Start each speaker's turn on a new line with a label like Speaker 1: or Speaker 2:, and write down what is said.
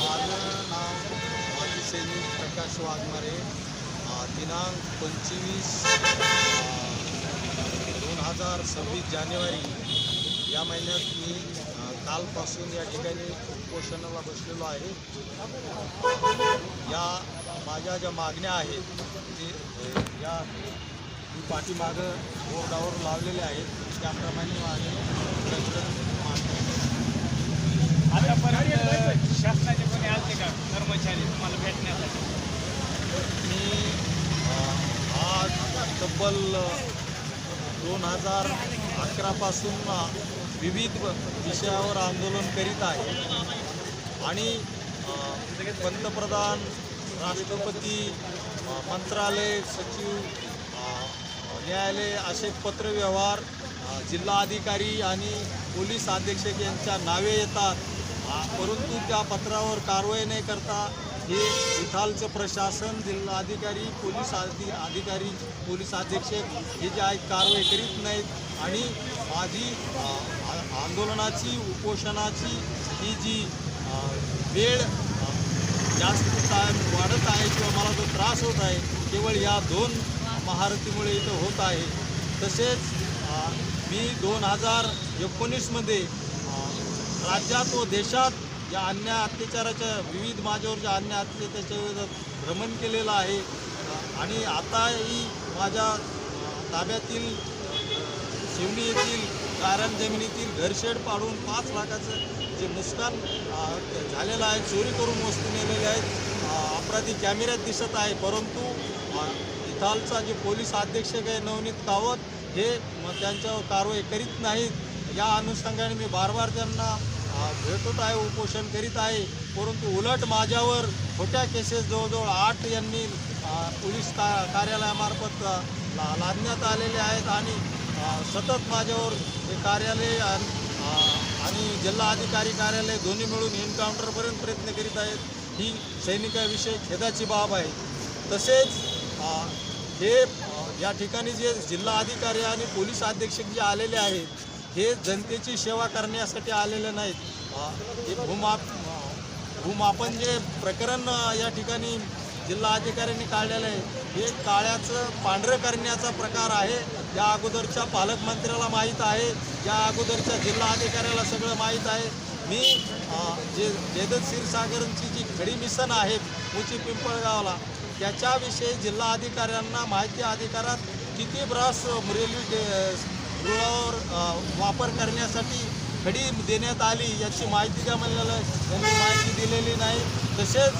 Speaker 1: माझं नाव माजी सैनिक प्रकाश वाघमारे. दिनांक 25/2026 जानेवारी या महिन्यात मी कालपासून या ठिकाणी उपोषणाला बसलेलो आहे. या माझ्या ज्या मागण्या आहेत ते या पाठीमागं बोर्डावर लावलेले आहेत त्याप्रमाणे माझे
Speaker 2: आतापर्यंत शासनाचे कोणी आले का कर्मचारी तुम्हाला भेटण्यासाठी?
Speaker 1: मी आज तब्बल 2011 पासून विविध विषयावर आंदोलन करीत आहे आणि पंतप्रधान, राष्ट्रपती, मंत्रालय सचिव, न्यायालय असे पत्रव्यवहार जिल्हाधिकारी आणि पोलीस अधीक्षक यांच्या नावे येतात, परंतु त्या पत्रावर कारवाई नाही करता हे इथालचं प्रशासन, जिल्हाधिकारी, पोलीस अधिकारी, पोलीस अधीक्षक हे जे आहेत कारवाई करीत नाहीत. आणि माझी आंदोलनाची, उपोषणाची ही जी वेळ जास्त टाईम वाढत आहे किंवा मला जो त्रास होत आहे केवळ या 2 महारथीमुळे इथं होत आहे. तसेच मी 2019मध्ये राज्यात व देशात या अन्याय अत्याचाराच्या विविध माझ्यावर ज्या अन्याय अत्याचाराच्या विरोधात भ्रमण केलेलं आहे आणि आताही माझ्या ताब्यातील शिवणी येथील गायरान जमिनीतील घरशेड पाडून 5 लाखाचं जे नुकसान झालेलं आहे, चोरी करून वस्तू नेलेल्या आहेत, अपराधी कॅमेऱ्यात दिसत आहे. परंतु इथालचा जे पोलीस अधीक्षक आहे नवनीत कावत हे त्यांच्यावर कारवाई करीत नाहीत. या अनुषंगाने मी बार त्यांना भेटत आहे, उपोषण करीत आहे. परंतु उलट माझ्यावर खोट्या केसेस जवळजवळ 8 यांनी पोलीस कार्यालयामार्फत लादण्यात आलेले आहेत आणि सतत माझ्यावर हे कार्यालय आणि जिल्हा अधिकारी कार्यालय दोन्ही मिळून एन्काउंटरपर्यंत प्रयत्न करीत आहेत. ही सैनिकाविषयी खेदाची बाब आहे. तसेच हे या ठिकाणी जे जिल्हा अधिकारी आणि पोलीस अधीक्षक जे आलेले आहेत हे जनतेची सेवा करण्यासाठी आलेले नाहीत. हे भूमापन जे प्रकरण या ठिकाणी जिल्हा अधिकाऱ्यांनी काढलेलं आहे हे काळ्याचं पांढरं करण्याचा प्रकार आहे. या अगोदरच्या पालकमंत्र्याला माहीत आहे, या अगोदरच्या जिल्हा अधिकाऱ्याला सगळं माहीत आहे. मी जे जयदत्त क्षीरसागरची जी खडी मिशन आहे मुची पिंपळगावला त्याच्याविषयी जिल्हा अधिकाऱ्यांना माहिती अधिकारात किती ब्रास रेल्वे रुळावर वापर करण्यासाठी खडी देण्यात आली याची माहिती द्या म्हणलेलं त्यांनी माहिती दिलेली नाही. तसेच